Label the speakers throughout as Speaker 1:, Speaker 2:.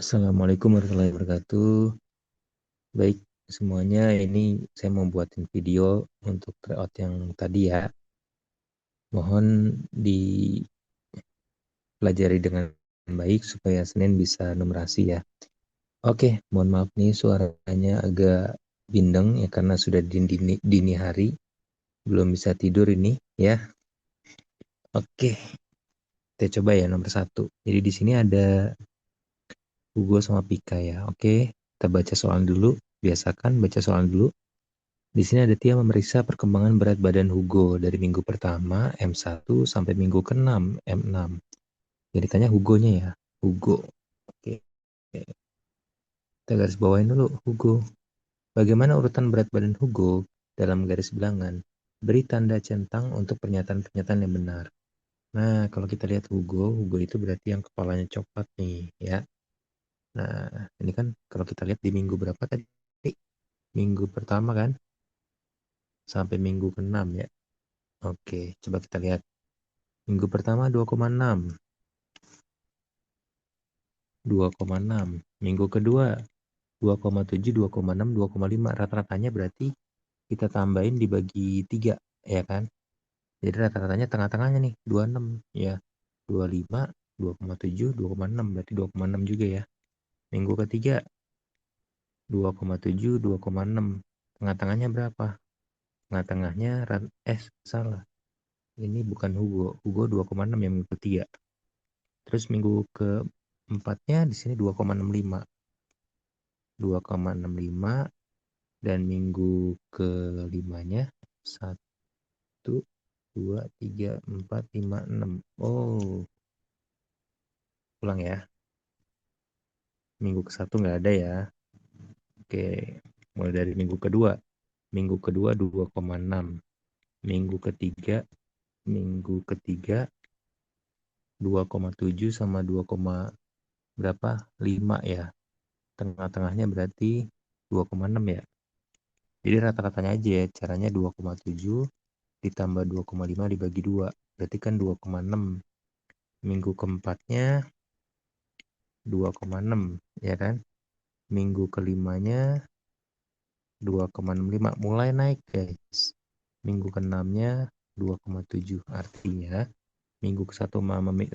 Speaker 1: Assalamualaikum warahmatullahi wabarakatuh. Baik semuanya, ini saya mau buatin video untuk tryout yang tadi ya. Mohon dipelajari dengan baik supaya Senin bisa numerasi ya. Oke, mohon maaf nih suaranya agak bindeng ya karena sudah dini hari, belum bisa tidur ini ya. Oke, kita coba ya nomor satu. Jadi di sini ada Hugo sama Pika ya. Oke, kita baca soal dulu. Biasakan baca soal dulu. Di sini ada Tia memeriksa perkembangan berat badan Hugo dari minggu pertama M1 sampai minggu ke-6 M6. Jadi tanya Hugonya ya, Hugo. Oke, kita garis bawain dulu Hugo. Bagaimana urutan berat badan Hugo dalam garis bilangan? Beri tanda centang untuk pernyataan-pernyataan yang benar. Nah, kalau kita lihat Hugo itu berarti yang kepalanya coklat nih ya. Nah, ini kan kalau kita lihat di minggu berapa tadi? Minggu pertama kan? Sampai minggu ke-6 ya. Oke, coba kita lihat. Minggu pertama 2,6. 2,6. Minggu kedua 2,7, 2,6, 2,5. Rata-ratanya berarti kita tambahin dibagi 3 ya kan. Jadi rata-ratanya tengah-tengahnya nih 26 ya. 25, 2,7, 2,6 berarti 2,6 juga ya. Minggu ketiga 2,7, 2,6. Tengah-tengahnya berapa? Tengah-tengahnya salah. Ini bukan Hugo. Hugo 2,6 yang minggu ketiga. Terus minggu keempatnya di sini 2,65. 2,65 dan minggu kelimanya 1, 2, 3, 4, 5, 6. Oh, pulang ya. Minggu ke satu nggak ada ya. Oke, mulai dari minggu kedua. Minggu kedua 2,6. Minggu ketiga, minggu ketiga 2,7 sama 2, berapa? 5 ya. Tengah-tengahnya berarti 2,6 ya. Jadi rata-ratanya aja ya. Caranya 2,7 ditambah 2,5 dibagi 2. Berarti kan 2,6. Minggu keempatnya 2,6 ya kan. Minggu kelimanya 2,65 mulai naik guys. Minggu keenamnya 2,7 artinya minggu ke-1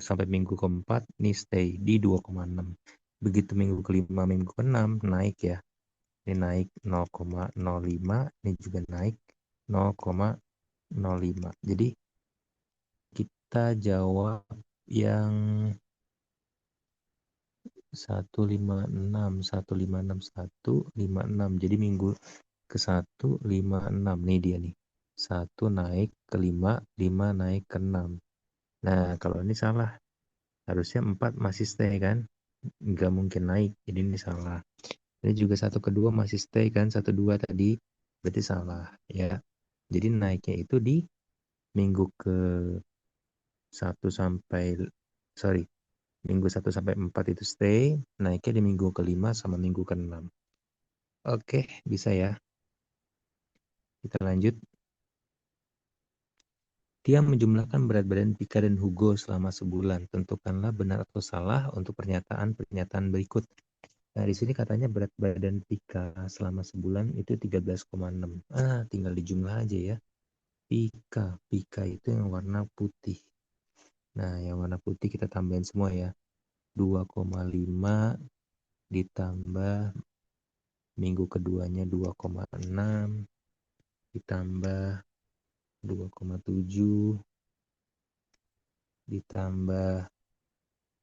Speaker 1: sampai minggu keempat nih stay di 2,6. Begitu minggu kelima minggu ke-6 naik ya. Ini naik 0,05, ini juga naik 0,05. Jadi kita jawab yang 156, jadi minggu ke-1 56 nih dia nih. 1 naik ke 5, 5 naik ke 6. Nah, kalau ini salah. Harusnya 4 masih stay kan? Nggak mungkin naik. Jadi ini salah. Ini juga 1 ke 2 masih stay kan? 1 2 tadi. Berarti salah ya. Jadi naiknya itu di minggu ke 1 sampai sorry, minggu 1 sampai 4 itu stay, naiknya di minggu ke-5 sama minggu ke-6. Oke, bisa ya. Kita lanjut. Dia menjumlahkan berat badan Pika dan Hugo selama sebulan. Tentukanlah benar atau salah untuk pernyataan-pernyataan berikut. Nah, di sini katanya berat badan Pika selama sebulan itu 13,6. Tinggal dijumlah aja ya. Pika itu yang warna putih. Nah, yang warna putih kita tambahin semua ya. 2,5 ditambah minggu keduanya 2,6 ditambah 2,7 ditambah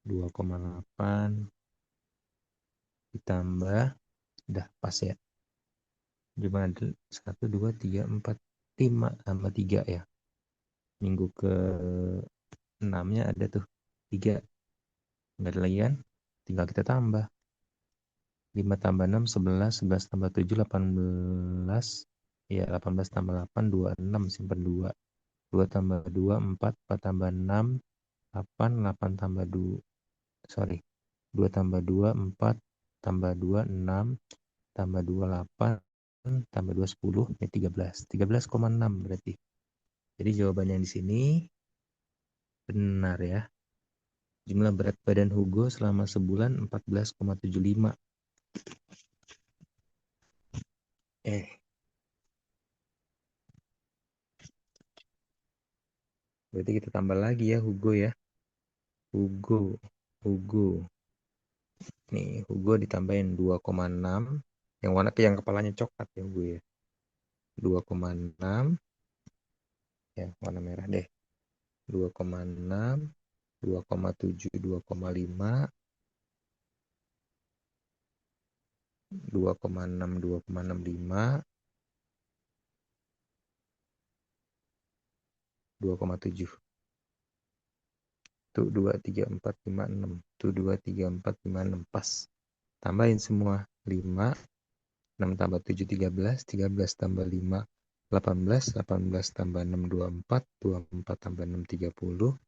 Speaker 1: 2,8 ditambah udah pas ya. Cuma 1, 2, 3, 4, 5 tambah 3 ya. Minggu ke 6-nya ada tuh 3. Enggak ada lagi kan? Tinggal kita tambah. 5 tambah 6, 11. 11 tambah 7, 18. Ya, 18 tambah 8, 26. Simpan 2. 2 tambah 2, 4. 4 tambah 6, 8. 8 tambah 2. Sorry. 2 tambah 2, 4. Tambah 2, 6. Tambah 2, 8. Tambah 2, 10. Ya, 13. 13,6 berarti. Jadi jawabannya di sini benar ya. Jumlah berat badan Hugo selama sebulan 14,75. Eh, berarti kita tambah lagi ya Hugo ya. Hugo, Hugo. Nih, Hugo ditambahin 2,6. Yang kepalanya coklat ya Hugo ya. 2,6 ya, warna merah deh. 2,6, 2,7, 2,5, 2,6, 2,65, 2,7. Tuh 2, 3, 4, 5, 6. Tuh 2, 3, 4, 5, 6. Pas. Tambahin semua. 5, 6 tambah 7, 13. 13 tambah 5, 18. 18 tambah 6, 24. 24 tambah 6, 30.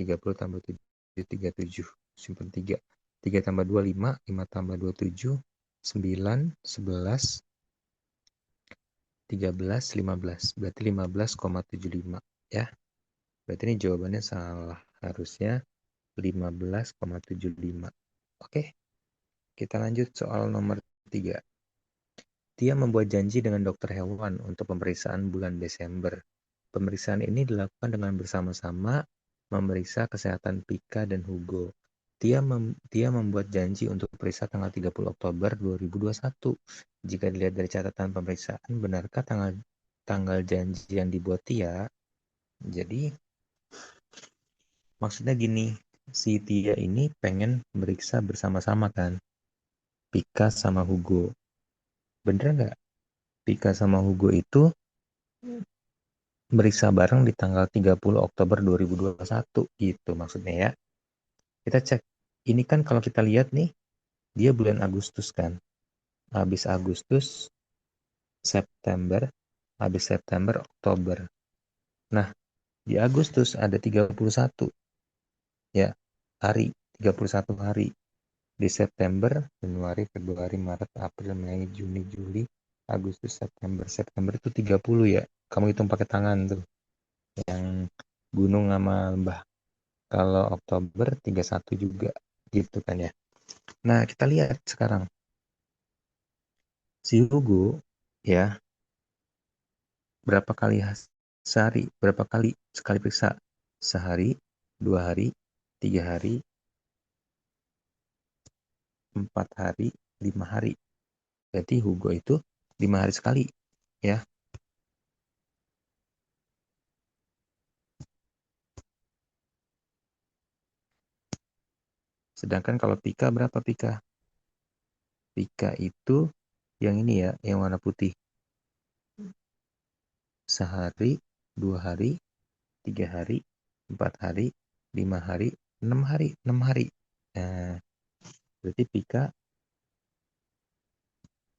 Speaker 1: 30 tambah 7, 37. Simpan 3. 3 tambah 2, 5. 5 tambah 2, 7. 9, 11, 13, 15. Berarti 15,75. Ya. Berarti ini jawabannya salah. Harusnya 15,75. Oke, kita lanjut soal nomor 3. Dia membuat janji dengan dokter hewan untuk pemeriksaan bulan Desember. Pemeriksaan ini dilakukan dengan bersama-sama memeriksa kesehatan Pika dan Hugo. Dia membuat janji untuk periksa tanggal 30 Oktober 2021. Jika dilihat dari catatan pemeriksaan, benarkah tanggal janji yang dibuat Tia? Jadi, maksudnya gini, si Tia ini pengen meriksa bersama-sama kan, Pika sama Hugo. Bener nggak? Pika sama Hugo itu meriksa bareng di tanggal 30 Oktober 2021 gitu maksudnya ya. Kita cek. Ini kan kalau kita lihat nih, dia bulan Agustus kan. Habis Agustus, September, habis September, Oktober. Nah, di Agustus ada 31 ya hari, 31 hari. Di September, Januari, Februari, Maret, April, Mei, Juni, Juli, Agustus, September. September itu 30 ya. Kamu hitung pakai tangan tuh. Yang gunung sama lembah. Kalau Oktober 31 juga gitu kan ya. Nah, kita lihat sekarang. Si Hugo ya, berapa kali sehari, berapa kali sekali periksa? Sehari, 2 hari, 3 hari, 4 hari, 5 hari. Berarti Hugo itu 5 hari sekali ya. Sedangkan kalau Pika berapa Pika? Pika itu yang ini ya, yang warna putih. Sehari, 2 hari, 3 hari, 4 hari, 5 hari, 6 hari, 6 hari. Nah, berarti Pika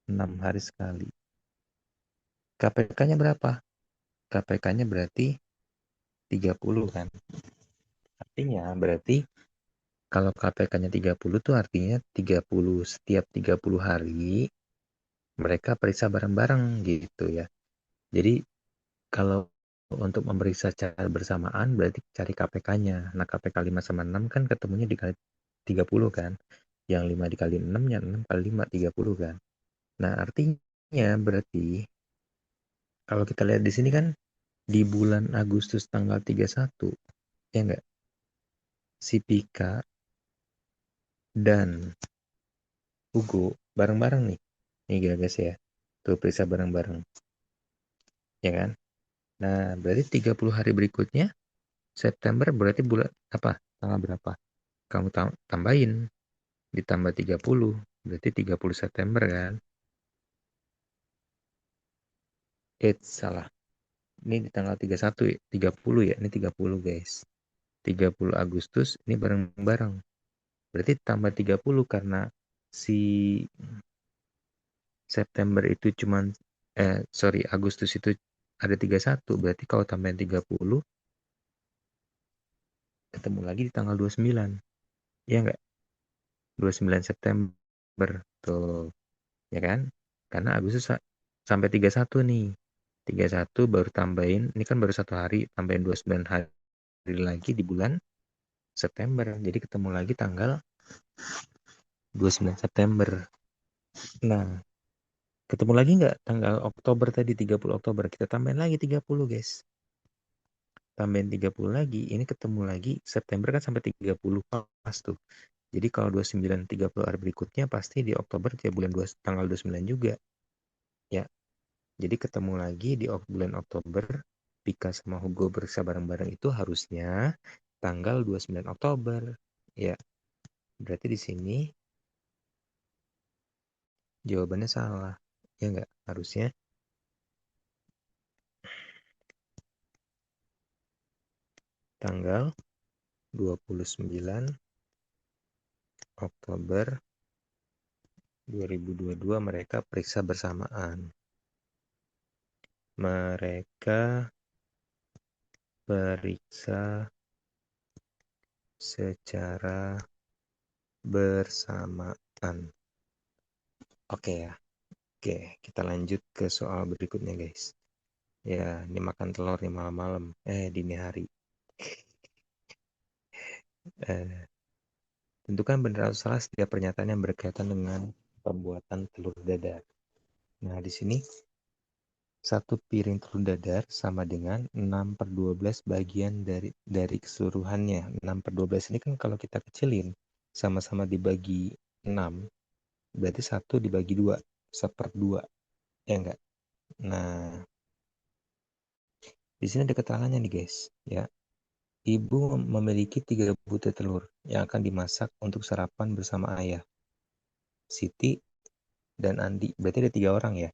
Speaker 1: 6 hari sekali. KPK-nya berapa? KPK-nya berarti 30 kan. Artinya berarti kalau KPK-nya 30 tuh artinya 30 setiap 30 hari mereka periksa bareng-bareng gitu ya. Jadi kalau untuk memeriksa secara bersamaan berarti cari KPK-nya. Nah, KPK 5 sama 6 kan ketemunya dikali 30 kan. Yang 5 dikali 6, yang 6 kali 5, 30 kan. Nah, artinya berarti kalau kita lihat di sini kan di bulan Agustus tanggal 31, ya enggak? Si Pika dan Hugo bareng-bareng nih. Nih guys ya. Tuh periksa bareng-bareng. Ya kan? Nah, berarti 30 hari berikutnya September berarti bulan apa? Tanggal berapa? Kamu tambahin ditambah 30 berarti 30 September kan? Salah. Ini di tanggal 31 ya, 30 ya. Ini 30 guys. 30 Agustus ini bareng-bareng. Berarti tambah 30 karena si September itu cuman Agustus itu ada 31, berarti kalau tambahin 30 ketemu lagi di tanggal 29. Ya enggak? 29 September tuh, ya kan? Karena Agustus sampai 31 nih. 31 baru tambahin, ini kan baru 1 hari, tambahin 29 hari lagi di bulan September. Jadi ketemu lagi tanggal 29 September. Nah, ketemu lagi nggak tanggal Oktober tadi 30 Oktober. Kita tambahin lagi 30 guys. Tambahin 30 lagi. Ini ketemu lagi September kan sampai 30 pas tuh. Jadi kalau 29 30 hari berikutnya pasti di Oktober ya bulan 2 tanggal 29 juga. Ya. Jadi ketemu lagi di bulan Oktober. Pika sama Hugo bersama bareng-bareng itu harusnya tanggal 29 Oktober. Ya. Berarti di sini jawabannya salah. Ya enggak? Harusnya tanggal 29 Oktober 2022 mereka periksa bersamaan. Mereka periksa secara bersamaan. Oke ya. Oke, kita lanjut ke soal berikutnya guys. Ya, ini makan telur nih malam-malam. Dini hari. Eh, Tentukan benar atau salah setiap pernyataan yang berkaitan dengan pembuatan telur dadar. Nah, di sini satu piring telur dadar sama dengan 6/12 bagian dari keseluruhannya. 6/12 ini kan kalau kita kecilin, sama-sama dibagi 6, berarti 1 dibagi 2, 1/2. Ya enggak? Nah, di sini ada keterangannya nih guys. Ya, ibu memiliki 3 butir telur yang akan dimasak untuk sarapan bersama ayah, Siti, dan Andi. Berarti ada 3 orang ya.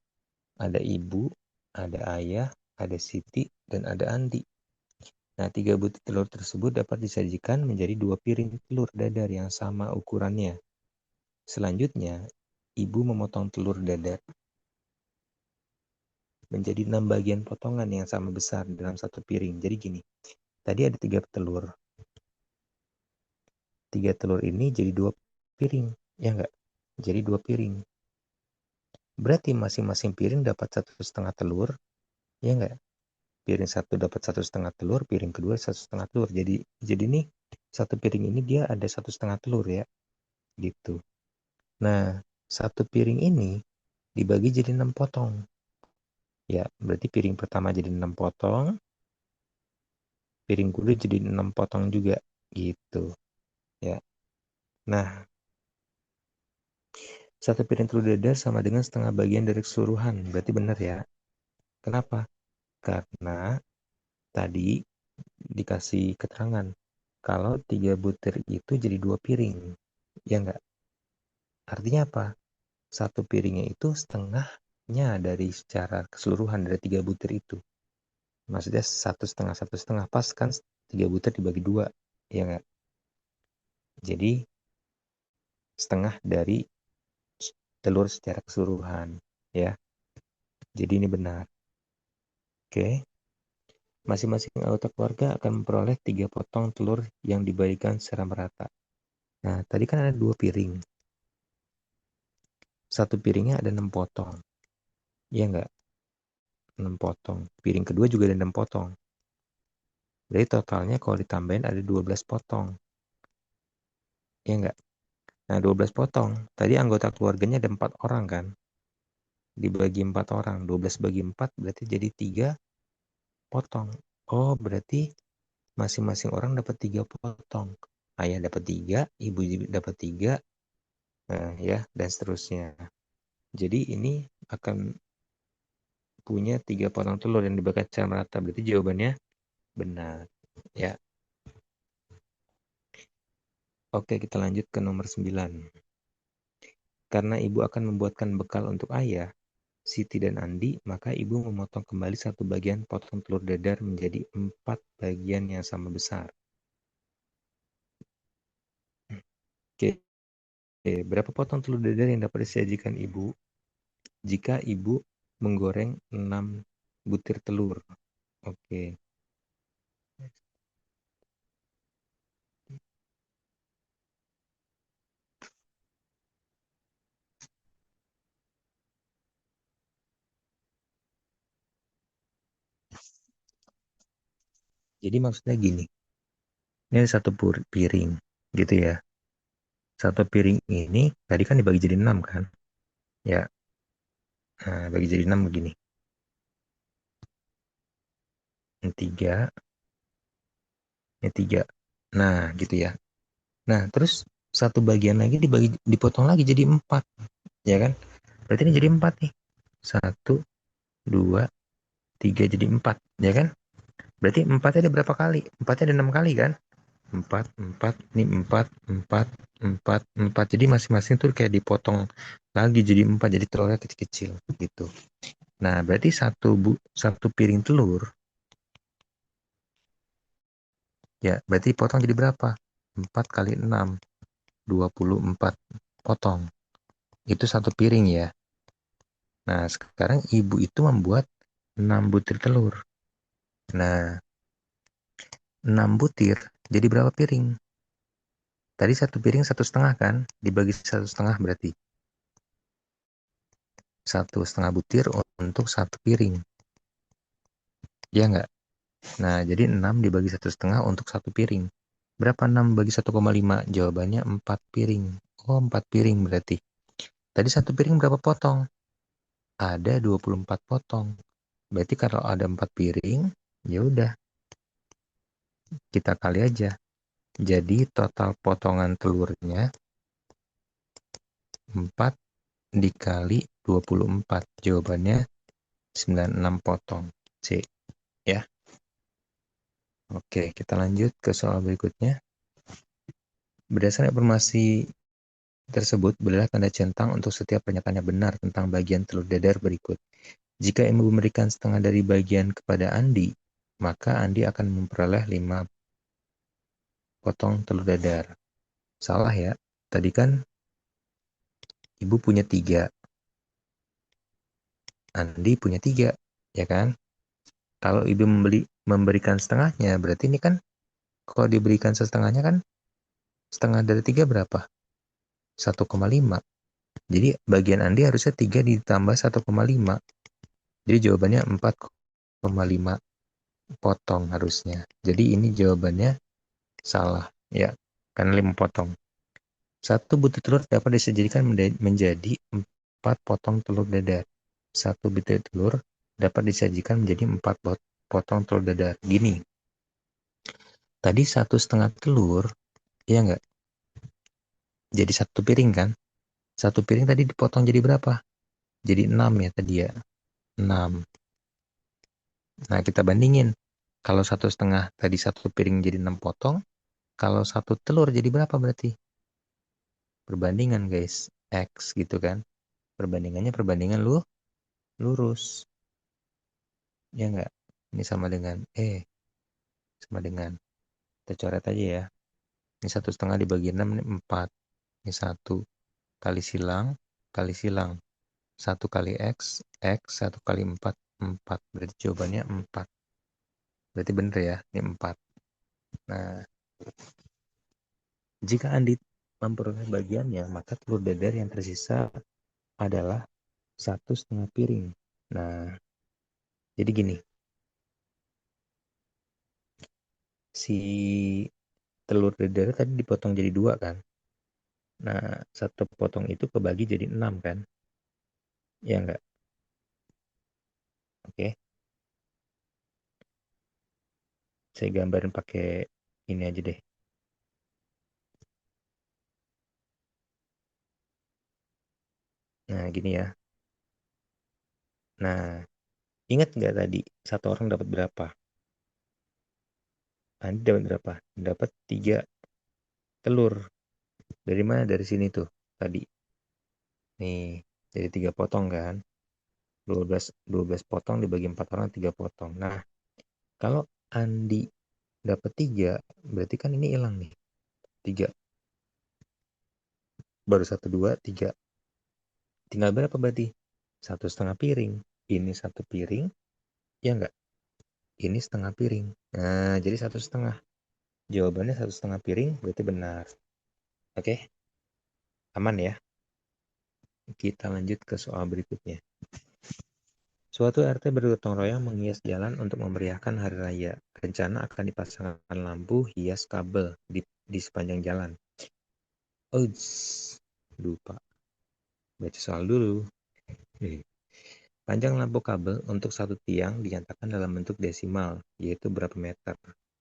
Speaker 1: Ada ibu, ada ayah, ada Siti, dan ada Andi. Nah, 3 butir telur tersebut dapat disajikan menjadi 2 piring telur dadar yang sama ukurannya. Selanjutnya, ibu memotong telur dadar menjadi 6 bagian potongan yang sama besar dalam satu piring. Jadi gini, tadi ada 3 telur. 3 telur ini jadi 2 piring, ya enggak? Jadi 2 piring. Berarti masing-masing piring dapat 1,5 telur, ya enggak? Piring satu dapat 1,5 telur, piring kedua 1,5 telur. Jadi nih satu piring ini dia ada 1,5 telur ya, gitu. Nah, satu piring ini dibagi jadi 6 potong. Ya, berarti piring pertama jadi 6 potong, piring kedua jadi 6 potong juga, gitu. Ya. Nah, satu piring telur dadar sama dengan setengah bagian dari keseluruhan. Berarti benar ya. Kenapa? Karena tadi dikasih keterangan kalau 3 butir itu jadi 2 piring. Ya enggak? Artinya apa? Satu piringnya itu setengahnya dari secara keseluruhan dari 3 butir itu. Maksudnya satu setengah pas kan 3 butir dibagi 2. Ya enggak? Jadi setengah dari telur secara keseluruhan. Ya. Jadi ini benar. Oke. Masing-masing anggota keluarga akan memperoleh 3 potong telur yang dibagikan secara merata. Nah, tadi kan ada 2 piring. Satu piringnya ada 6 potong. Iya enggak? 6 potong. Piring kedua juga ada 6 potong. Jadi totalnya kalau ditambahin ada 12 potong. Iya enggak? Nah, 12 potong. Tadi anggota keluarganya ada 4 orang kan? Dibagi 4 orang. 12 bagi 4 berarti jadi 3 potong. Oh, berarti masing-masing orang dapat 3 potong. Ayah dapat 3, ibu dapat 3, nah, ya, dan seterusnya. Jadi ini akan punya 3 potong telur yang dibakar secara merata. Berarti jawabannya benar. Ya. Oke, kita lanjut ke nomor 9. Karena ibu akan membuatkan bekal untuk ayah, Siti dan Andi, maka ibu memotong kembali satu bagian potong telur dadar menjadi 4 bagian yang sama besar. Oke, berapa potong telur dadar yang dapat disajikan ibu jika ibu menggoreng 6 butir telur? Oke. Jadi maksudnya gini, Ini ada satu piring, gitu ya. Satu piring ini tadi kan dibagi jadi 6 kan? Ya, nah, bagi jadi 6 begini. Ini 3, ini 3. Nah, gitu ya. Nah, terus satu bagian lagi dipotong lagi jadi 4, ya kan? Berarti ini jadi 4 nih. Satu, 2, 3 jadi 4, ya kan? Berarti 4-nya ada berapa kali? 4-nya ada 6 kali kan? 4, 4, ini 4, 4, 4, 4. Jadi masing-masing tuh kayak dipotong lagi jadi 4, jadi telurnya kecil-kecil gitu. Nah, berarti satu piring telur, ya berarti potong jadi berapa? 4 kali 6, 24 potong. Itu satu piring ya. Nah, sekarang ibu itu membuat 6 butir telur. Nah, 6 butir jadi berapa piring? Tadi satu piring 1,5 kan? Dibagi 1,5 berarti 1,5 butir untuk satu piring. Ya nggak? Nah, jadi 6 dibagi 1,5 untuk satu piring. Berapa 6 bagi 1,5? Jawabannya 4 piring. Oh, 4 piring berarti. Tadi satu piring berapa potong? Ada 24 potong. Berarti kalau ada 4 piring, ya udah, kita kali aja. Jadi total potongan telurnya 4 dikali 24. Jawabannya 96 potong. C. Ya. Oke, kita lanjut ke soal berikutnya. Berdasarkan informasi tersebut, berilah tanda centang untuk setiap pernyataan yang benar tentang bagian telur dadar berikut. Jika ibu memberikan setengah dari bagian kepada Andi, maka Andi akan memperoleh 5 potong telur dadar. Salah ya. Tadi kan ibu punya 3, Andi punya 3, ya kan? Kalau ibu memberikan setengahnya, berarti ini kan kalau diberikan setengahnya kan setengah dari 3 berapa? 1,5. Jadi bagian Andi harusnya 3 ditambah 1,5. Jadi jawabannya 4,5 potong harusnya. Jadi ini jawabannya salah ya, karena 5 potong. Satu butir telur dapat disajikan menjadi 4 potong telur dadar. Satu butir telur dapat disajikan menjadi 4 potong telur dadar. Gini, tadi 1,5 telur, ya enggak? Jadi satu piring kan? Satu piring tadi dipotong jadi berapa? Jadi 6 ya tadi ya. 6. Nah, kita bandingin. Kalau 1,5 tadi satu piring jadi 6 potong. Kalau satu telur jadi berapa berarti? Perbandingan guys. X gitu kan. Perbandingannya perbandingan lurus. Ya enggak? Ini sama dengan sama dengan. Kita coret aja ya. Ini 1,5 dibagi 6 ini 4. Ini 1 kali silang. Kali silang. 1 kali X. X 1 kali 4. 4. Berarti jawabannya 4. Berarti bener ya. Ini 4. Nah, jika Andi memperoleh bagiannya, maka telur dadar yang tersisa adalah 1,5 piring. Nah, jadi gini, si telur dadar tadi dipotong jadi 2 kan. Nah, satu potong itu kebagi jadi 6 kan. Ya enggak? Oke. Saya gambarin pakai ini aja deh. Nah, gini ya. Nah, ingat nggak tadi satu orang dapat berapa? Andi dapat berapa? Dapat 3 telur. Dari mana? Dari sini tuh tadi. Nih, jadi 3 potong kan. 12 potong dibagi 4 orang 3 potong. Nah, kalau Andi dapat 3, berarti kan ini hilang nih. 3. Baru 1, 2, 3. Tinggal berapa berarti? 1,5 piring. Ini 1 piring, ya enggak? Ini setengah piring. Nah, jadi 1,5. Jawabannya 1,5 piring berarti benar. Oke, aman ya. Kita lanjut ke soal berikutnya. Suatu RT bergotong royong menghias jalan untuk memeriahkan hari raya. Rencana akan dipasangkan lampu hias kabel di sepanjang jalan. Oh, lupa. Baca soal dulu. Panjang lampu kabel untuk satu tiang dinyatakan dalam bentuk desimal, yaitu berapa meter?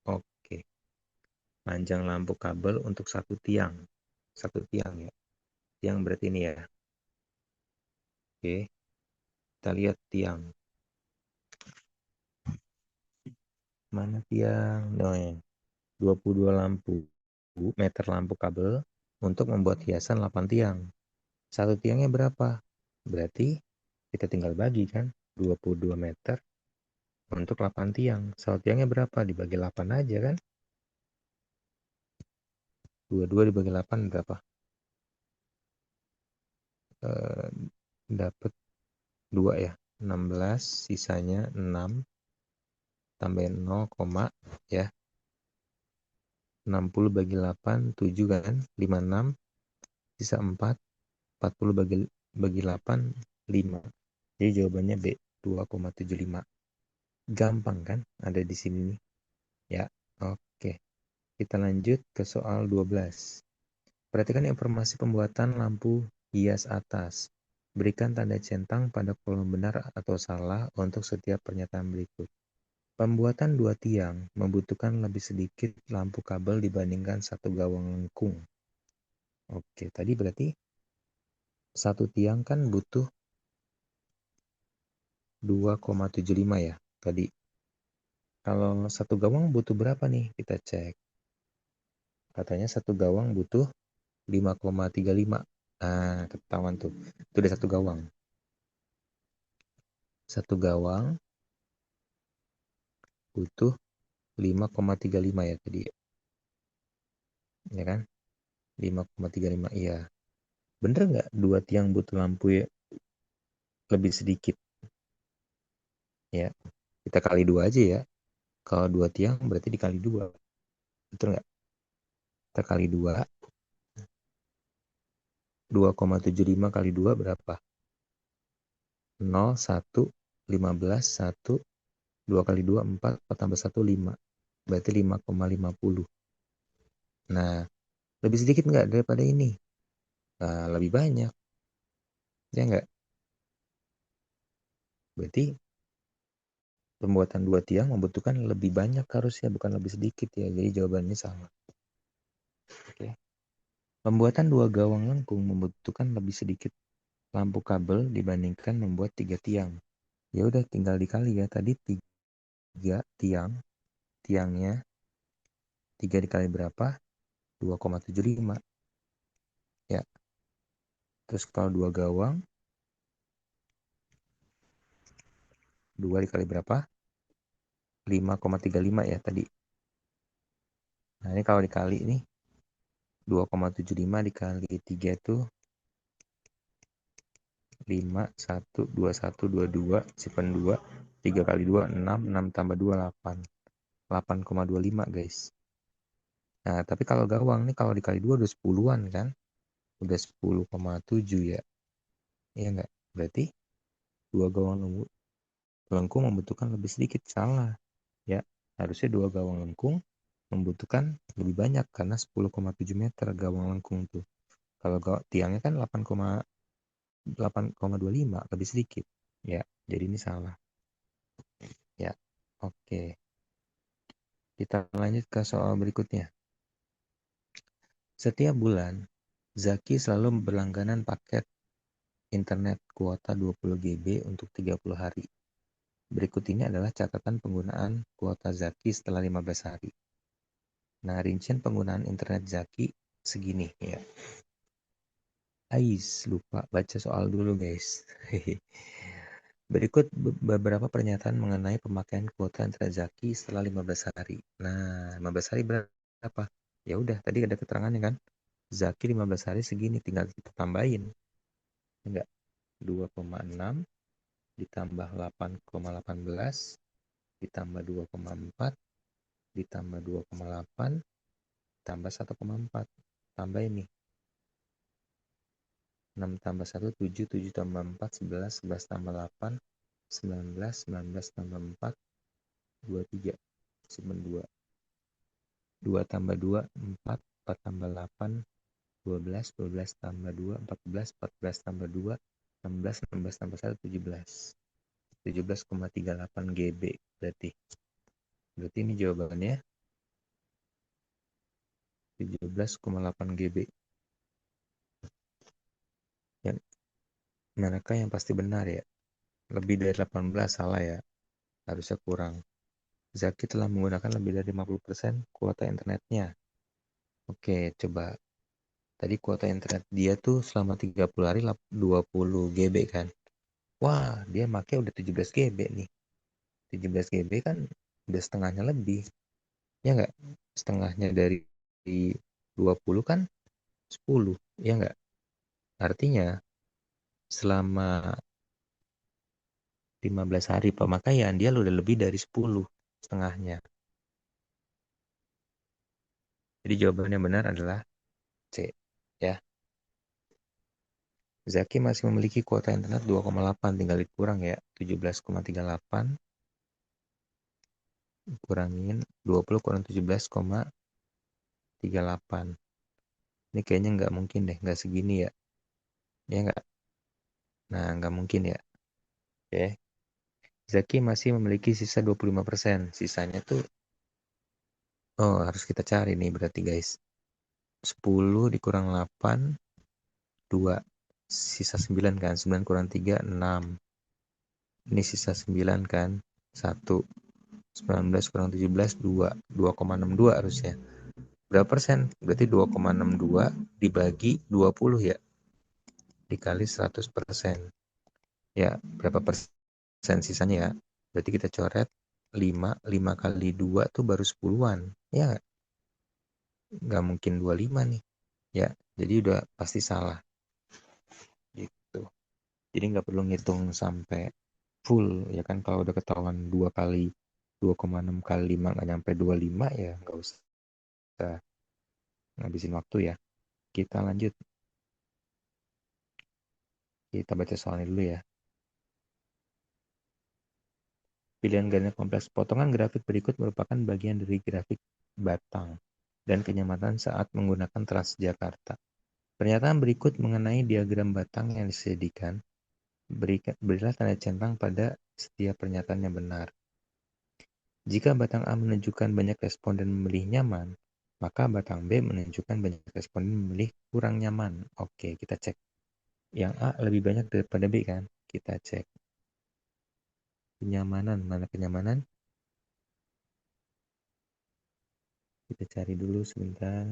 Speaker 1: Oke. Panjang lampu kabel untuk satu tiang. Satu tiang ya. Tiang berarti ini ya. Oke. Kita lihat tiang. Mana tiang? Oh, ya. 22 meter lampu kabel untuk membuat hiasan 8 tiang. Satu tiangnya berapa? Berarti kita tinggal bagi kan. 22 meter untuk 8 tiang. Satu tiangnya berapa? Dibagi 8 aja kan. 22 dibagi 8 berapa? Dapat 2 ya. 16 sisanya 6 tambahin 0, ya. 60 bagi 8 7 kan. 56 sisa 4. 40 bagi 8 5. Jadi jawabannya B, 2,75. Gampang kan? Ada di sini nih. Ya, oke. Kita lanjut ke soal 12. Perhatikan informasi pembuatan lampu hias atas. Berikan tanda centang pada kolom benar atau salah untuk setiap pernyataan berikut. Pembuatan 2 tiang membutuhkan lebih sedikit lampu kabel dibandingkan 1 gawang lengkung. Oke, tadi berarti 1 tiang kan butuh 2,75 ya tadi. Kalau 1 gawang butuh berapa nih? Kita cek. Katanya 1 gawang butuh 5,35. Nah, ketahuan tuh. Itu udah 1 gawang. 1 gawang butuh 5,35 ya tadi. Ya kan? 5,35. Iya. Bener nggak 2 tiang butuh lampu ya lebih sedikit? Ya. Kita kali 2 aja ya. Kalau 2 tiang berarti dikali 2. Betul nggak? Kita kali 2. 2,75 kali 2 berapa? 0, 1, 15, 1, 2 kali 2, 4, 4 tambah 1, 5. Berarti 5,50. Nah, lebih sedikit nggak daripada ini? Nah, lebih banyak. Ya nggak? Berarti pembuatan 2 tiang membutuhkan lebih banyak harusnya, bukan lebih sedikit ya. Jadi jawabannya sama. Oke. Pembuatan 2 gawang lengkung membutuhkan lebih sedikit lampu kabel dibandingkan membuat 3 tiang. Ya udah tinggal dikali ya. Tadi 3 tiang. Tiangnya 3 dikali berapa? 2,75. Ya. Terus kalau 2 gawang 2 dikali berapa? 5,35 ya tadi. Nah, ini kalau dikali nih 2,75 dikali 3 itu 5, 1, 2, 1, 2, 2, simpan 2, 3 kali 2, 6, 6 tambah 2, 8. 8,25 guys. Nah, tapi kalau gawang nih kalau dikali 2 udah 10-an kan? Udah 10,7 ya. Iya enggak? Berarti 2 gawang lengkung membutuhkan lebih sedikit. Salah. Ya, harusnya 2 gawang lengkung membutuhkan lebih banyak karena 10,7 meter gawang lengkung tuh. Kalau tiangnya kan 8,25 lebih sedikit. Ya, jadi ini salah. Ya, oke. Kita lanjut ke soal berikutnya. Setiap bulan, Zaki selalu berlangganan paket internet kuota 20 GB untuk 30 hari. Berikut ini adalah catatan penggunaan kuota Zaki setelah 15 hari. Nah, rincian penggunaan internet Zaki segini ya. Lupa baca soal dulu guys. Berikut beberapa pernyataan mengenai pemakaian kuota internet Zaki setelah 15 hari. Nah, 15 hari berapa? Ya udah, tadi ada keterangannya kan. Zaki 15 hari segini, tinggal kita tambahin. Enggak, 2,6 ditambah 8,18 ditambah 2,4 ditambah 2,8 tambah 1,4. Tambah ini. 6 tambah 1, 7, 7 tambah 4, 11, 11 tambah 8, 19, 19 tambah 4, 23. Simpen 2. 2 tambah 2, 4. 4 tambah 8, 12. 12 tambah 2, 14. 14 tambah 2, 16. 16 tambah 1, 17. 17,38 GB berarti. Berarti ini jawabannya 17,8 GB. Yang manakah yang pasti benar ya? Lebih dari 18 salah ya. Harusnya kurang. Zaki telah menggunakan lebih dari 50% kuota internetnya. Oke, coba. Tadi kuota internet dia tuh selama 30 hari 20 GB kan. Wah, dia pakai udah 17 GB nih. 17 GB kan udah setengahnya lebih. Ya nggak? Setengahnya dari 20 kan 10. Ya nggak? Artinya selama 15 hari pemakaian dia udah lebih dari 10 setengahnya. Jadi jawaban yang benar adalah C. Ya. Zaki masih memiliki kuota internet 2,8, tinggal dikurang ya. 17,38 kurangin 20 kurang 17,38. Ini kayaknya nggak mungkin deh, nggak segini ya. Ya nggak? Nah, nggak mungkin ya. Oke. Zaki masih memiliki sisa 25%. Sisanya tuh, oh harus kita cari nih berarti guys. 10 dikurang 8, 2. Sisa 9 kan. 9 kurang 3, 6. Ini sisa 9 kan. 1. 19 kurang 17, 2. 2,62 harusnya. Berapa persen? Berarti 2,62 dibagi 20 ya. Dikali 100%. Ya, berapa persen sisanya ya? Berarti kita coret 5. 5 kali 2 tuh baru 10-an. Ya, nggak mungkin 25 nih. Ya, jadi udah pasti salah. Gitu. Jadi nggak perlu ngitung sampai full. Ya kan kalau udah ketahuan 2 kali 2,6 kali 5 nggak nyampe 25 ya nggak usah ngabisin waktu ya. Kita lanjut. Kita baca soalnya dulu ya. Pilihan ganda kompleks potongan grafik berikut merupakan bagian dari grafik batang dan kenyamanan saat menggunakan Transjakarta. Pernyataan berikut mengenai diagram batang yang disajikan. Berilah tanda centang pada setiap pernyataan yang benar. Jika batang A menunjukkan banyak responden memilih nyaman, maka batang B menunjukkan banyak responden memilih kurang nyaman. Oke, kita cek. Yang A lebih banyak daripada B kan? Kita cek. Kenyamanan, mana kenyamanan? Kita cari dulu sebentar.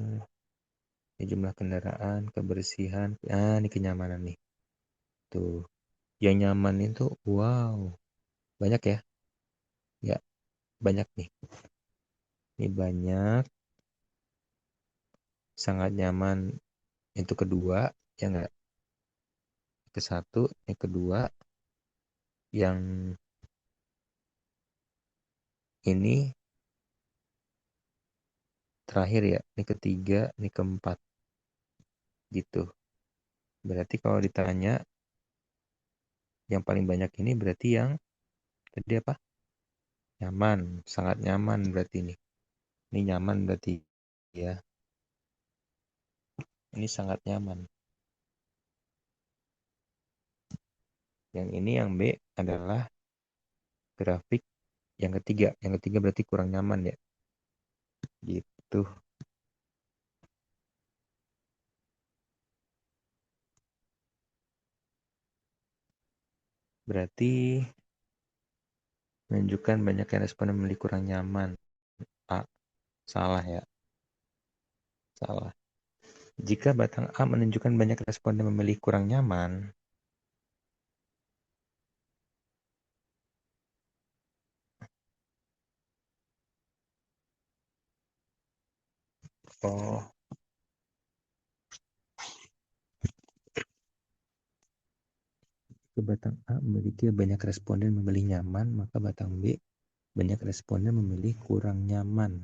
Speaker 1: Ini jumlah kendaraan, kebersihan. Ah, ini kenyamanan nih. Tuh. Yang nyaman itu, wow. Banyak ya? Ya, banyak nih. Ini banyak. Sangat nyaman. Itu kedua. Ya enggak? Ke satu. Yang kedua. Yang ini terakhir ya. Ini ketiga. Ini keempat. Gitu. Berarti kalau ditanya. Yang paling banyak ini berarti yang. Tadi apa? Nyaman. Sangat nyaman berarti ini. Ini nyaman berarti. Ya. Ini sangat nyaman. Yang ini yang B adalah grafik yang ketiga. Yang ketiga berarti kurang nyaman ya. Gitu. Berarti menunjukkan banyaknya respon memilih kurang nyaman. A. Salah ya. Salah. Jika batang A menunjukkan banyak respon yang memilih kurang nyaman. Oh. Jika batang A memiliki banyak responden memilih nyaman, maka batang B banyak responden memilih kurang nyaman.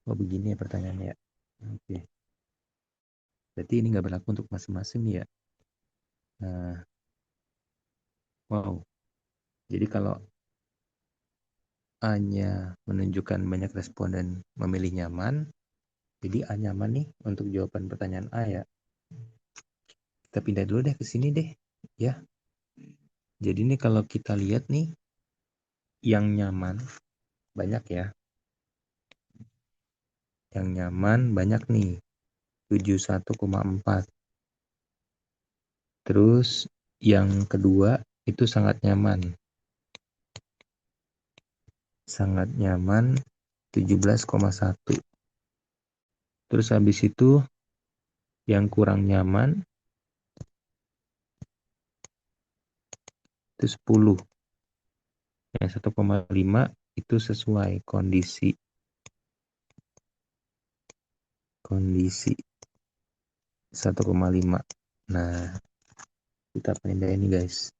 Speaker 1: Oh begini ya pertanyaannya ya. Oke. Berarti ini nggak berlaku untuk masing-masing ya. Nah, wow. Jadi kalau A-nya menunjukkan banyak responden memilih nyaman, jadi A nyaman nih untuk jawaban pertanyaan A ya. Kita pindah dulu deh ke sini deh, ya. Jadi nih kalau kita lihat nih, yang nyaman banyak ya. Yang nyaman banyak nih, 71,4. Terus yang kedua itu sangat nyaman. Sangat nyaman 17,1. Terus habis itu yang kurang nyaman itu 10. Yang 1,5 itu sesuai kondisi. Kondisi 1,5. Nah, kita pindah ini guys.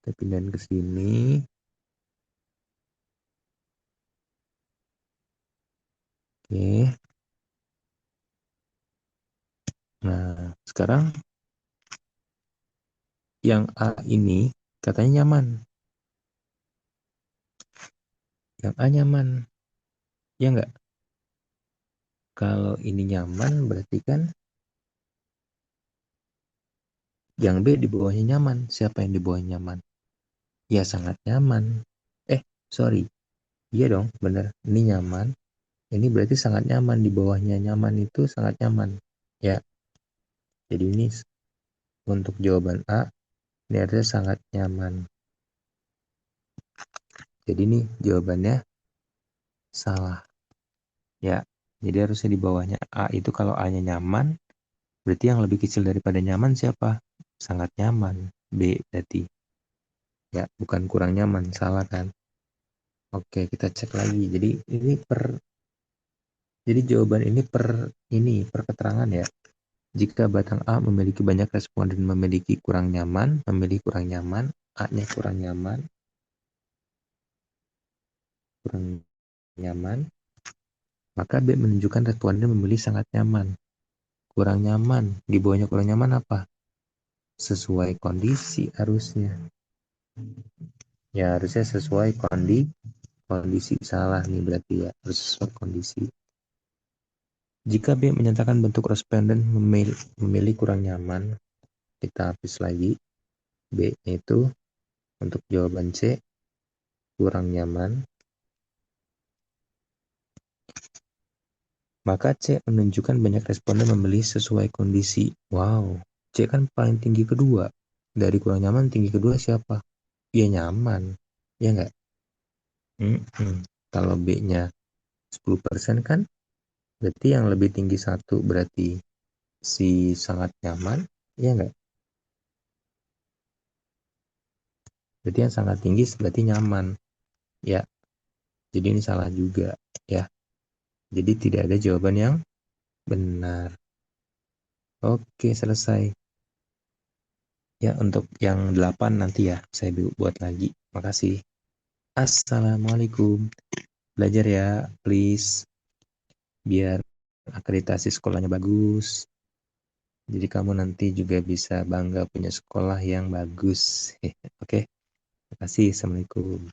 Speaker 1: Kita pindahin ke sini. Oke. Nah, sekarang yang A ini katanya nyaman. Yang A nyaman. Ya enggak? Kalau ini nyaman berarti kan yang B di bawahnya nyaman. Siapa yang di bawahnya nyaman? Ya sangat nyaman. Sorry. Iya dong, bener. Ini nyaman. Ini berarti sangat nyaman. Di bawahnya nyaman itu sangat nyaman. Ya, jadi ini untuk jawaban A, ini artinya sangat nyaman. Jadi ini jawabannya salah. Ya, jadi harusnya di bawahnya A itu kalau A-nya nyaman, berarti yang lebih kecil daripada nyaman siapa? Sangat nyaman. B berarti. Ya, bukan kurang nyaman, salah kan? Oke, kita cek lagi. Jadi jawaban ini per keterangan ya. Jika batang A memiliki banyak responden memiliki kurang nyaman, A-nya kurang nyaman, maka B menunjukkan responden memilih sangat nyaman. Kurang nyaman, di bawahnya kurang nyaman apa? Sesuai kondisi harusnya. Ya harusnya sesuai kondisi, salah nih berarti ya, harus sesuai kondisi. Jika B menyatakan bentuk responden memilih kurang nyaman, kita hapus lagi. B itu untuk jawaban C kurang nyaman. Maka C menunjukkan banyak responden memilih sesuai kondisi. Wow, C kan paling tinggi kedua. Dari kurang nyaman tinggi kedua siapa? Ya nyaman. Ya enggak? Kalau B-nya 10% kan berarti yang lebih tinggi satu berarti si sangat nyaman. Ya enggak? Berarti yang sangat tinggi berarti nyaman. Ya, jadi ini salah juga. Ya, jadi tidak ada jawaban yang benar. Oke, selesai. Ya, untuk yang 8 nanti ya, saya buat lagi. Makasih. Assalamualaikum. Belajar ya, please. Biar akreditasi sekolahnya bagus. Jadi kamu nanti juga bisa bangga punya sekolah yang bagus. Oke, makasih. Assalamualaikum.